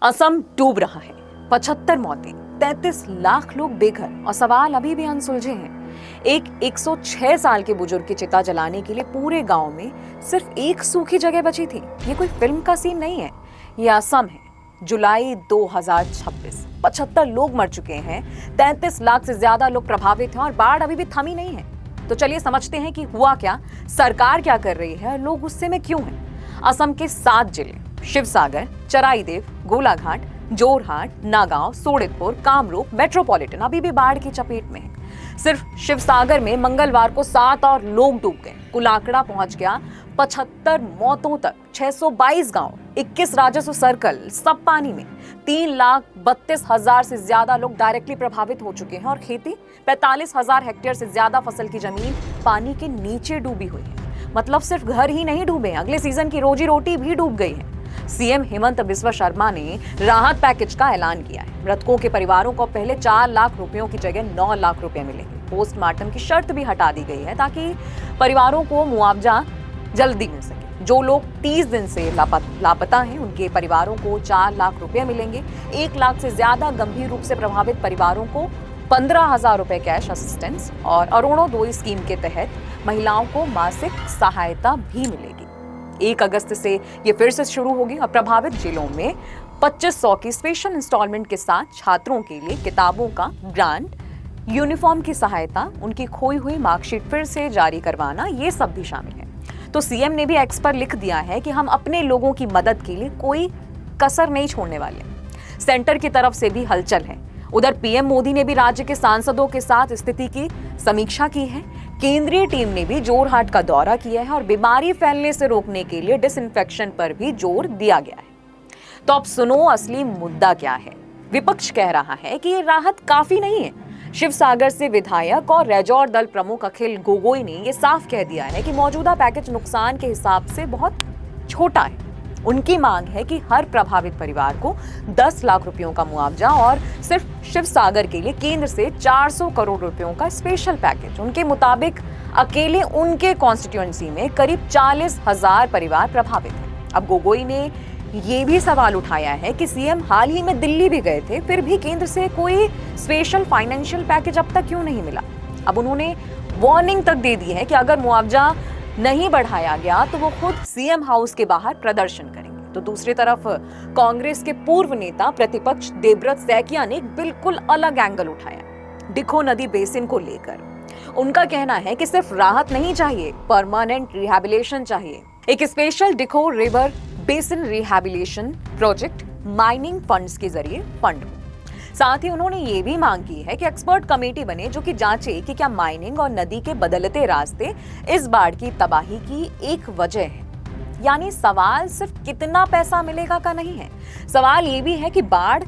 असम डूब रहा है, 75 मौतें, 33 लाख लोग बेघर और सवाल अभी भी अनसुलझे हैं। एक 106 साल के बुजुर्ग की चिता जलाने के लिए पूरे गांव में सिर्फ एक सूखी जगह बची थी। ये कोई फिल्म का सीन नहीं है, ये असम है। जुलाई 2026, 75 लोग मर चुके हैं, 33 लाख से ज्यादा लोग प्रभावित हैं और बाढ़ अभी भी थमी नहीं है। तो चलिए समझते हैं कि हुआ क्या, सरकार क्या कर रही है, लोग गुस्से में क्यों हैं। असम के 7 जिले शिवसागर, चराईदेव, गोलाघाट, जोरहाट, नागांव, सोनितपुर, कामरूप, मेट्रोपॉलिटन अभी भी बाढ़ की चपेट में है। सिर्फ शिवसागर में मंगलवार को 7 और लोग डूब गए। कुल आंकड़ा पहुंच गया 75 मौतों तक। 622 गांव, 21 राजस्व सर्कल सब पानी में। 3,32,000 से ज्यादा लोग डायरेक्टली प्रभावित हो चुके हैं और खेती 45,000 हेक्टेयर से ज्यादा फसल की जमीन पानी के नीचे डूबी हुई है। मतलब सिर्फ घर ही नहीं डूबे, अगले सीजन की रोजी रोटी भी डूब गई है। सीएम हेमंत बिस्वा शर्मा ने राहत पैकेज का ऐलान किया है। मृतकों के परिवारों को पहले 4 लाख रुपयों की जगह 9 लाख रुपए मिलेंगे। पोस्टमार्टम की शर्त भी हटा दी गई है ताकि परिवारों को मुआवजा जल्दी मिल सके। जो लोग 30 दिन से लापता हैं, उनके परिवारों को 4 लाख रुपए मिलेंगे। 1 लाख से ज्यादा गंभीर रूप से प्रभावित परिवारों को 15,000 रुपए कैश असिस्टेंस और अरुणोदय स्कीम के तहत महिलाओं को मासिक सहायता भी मिलेगी। 1 अगस्त से ये फिर से शुरू होगी और प्रभावित जिलों में 2500 की स्पेशल इंस्टॉलमेंट के साथ छात्रों के लिए किताबों का ग्रांट, यूनिफॉर्म की सहायता, उनकी खोई हुई मार्कशीट फिर से जारी करवाना, ये सब भी शामिल है। तो सीएम ने भी एक्स पर लिख दिया है कि हम अपने लोगों की मदद के लिए कोई कसर नहीं छोड़ने वाले। सेंटर की तरफ से भी हलचल है। उधर पीएम मोदी ने भी राज्य के सांसदों के साथ स्थिति की समीक्षा की है। केंद्रीय टीम ने भी जोरहाट का दौरा किया है और बीमारी फैलने से रोकने के लिए डिसइंफेक्शन पर भी जोर दिया गया है। तो अब सुनो असली मुद्दा क्या है। विपक्ष कह रहा है कि ये राहत काफी नहीं है। शिवसागर से विधायक और रेजॉर्ट दल प्रमुख अखिल गोगोई ने यह साफ कह दिया है कि मौजूदा पैकेज नुकसान के हिसाब से बहुत छोटा है। उनकी मांग है कि हर प्रभावित परिवार को 10 लाख रुपयों का मुआवजा और सिर्फ शिवसागर के लिए केंद्र से 400 करोड़ रुपयों का स्पेशल पैकेज। उनके मुताबिक अकेले उनके कॉन्स्टिट्यूएंसी में करीब 40,000 परिवार प्रभावित हैं। अब गोगोई ने ये भी सवाल उठाया है कि सीएम हाल ही में दिल्ली भी गए थे, फिर भी केंद्र से कोई स्पेशल फाइनेंशियल पैकेज अब तक क्यों नहीं मिला। अब उन्होंने वार्निंग तक दे दी है कि अगर मुआवजा नहीं बढ़ाया गया तो वो खुद सीएम हाउस के बाहर प्रदर्शन करेंगे। तो दूसरी तरफ कांग्रेस के पूर्व नेता प्रतिपक्ष देवव्रत सैकिया ने एक बिल्कुल अलग एंगल उठाया डिखो नदी बेसिन को लेकर। उनका कहना है कि सिर्फ राहत नहीं चाहिए, परमानेंट रिहैबिलिटेशन चाहिए। एक special Dikhow river basin rehabilitation project mining funds के जरिए फंड हो। साथ ही उन्होंने ये भी मांग की है कि एक्सपर्ट कमेटी बने जो कि जांचे कि क्या माइनिंग और नदी के बदलते रास्ते इस बाढ़ की तबाही की एक वजह है। यानी सवाल सिर्फ कितना पैसा मिलेगा का नहीं है, सवाल ये भी है कि बाढ़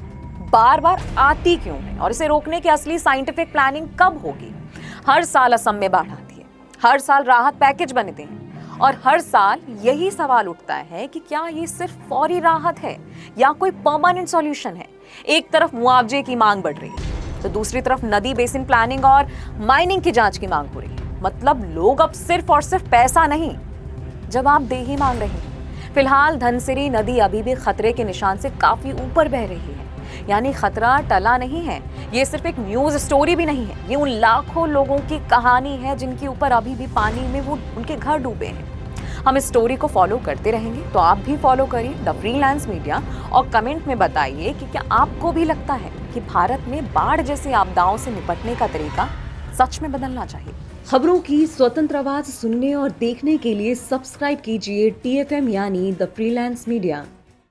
बार बार आती क्यों है और इसे रोकने की असली साइंटिफिक प्लानिंग कब होगी। हर साल असम में बाढ़ आती है, हर साल राहत पैकेज बनते हैं और हर साल यही सवाल उठता है कि क्या ये सिर्फ फौरी राहत है या कोई परमानेंट सॉल्यूशन है। एक तरफ मुआवजे की मांग बढ़ रही है तो दूसरी तरफ नदी बेसिन प्लानिंग और माइनिंग की जांच की मांग हो रही है। मतलब लोग अब सिर्फ और सिर्फ पैसा नहीं, जवाबदेही मांग रहे हैं। फिलहाल धनसिरी नदी अभी भी खतरे के निशान से काफी ऊपर बह रही है, यानी खतरा टला नहीं है। ये सिर्फ एक न्यूज स्टोरी भी नहीं है, ये उन लाखों लोगों की कहानी है जिनके ऊपर अभी भी पानी में वो उनके घर डूबे हैं। हम इस स्टोरी को फॉलो करते रहेंगे, तो आप भी फॉलो करिए द फ्रीलांस मीडिया और कमेंट में बताइए कि क्या आपको भी लगता है कि भारत में बाढ़ जैसी आपदाओं से निपटने का तरीका सच में बदलना चाहिए। खबरों की स्वतंत्र आवाज सुनने और देखने के लिए सब्सक्राइब कीजिए TFM यानी द फ्रीलांस मीडिया।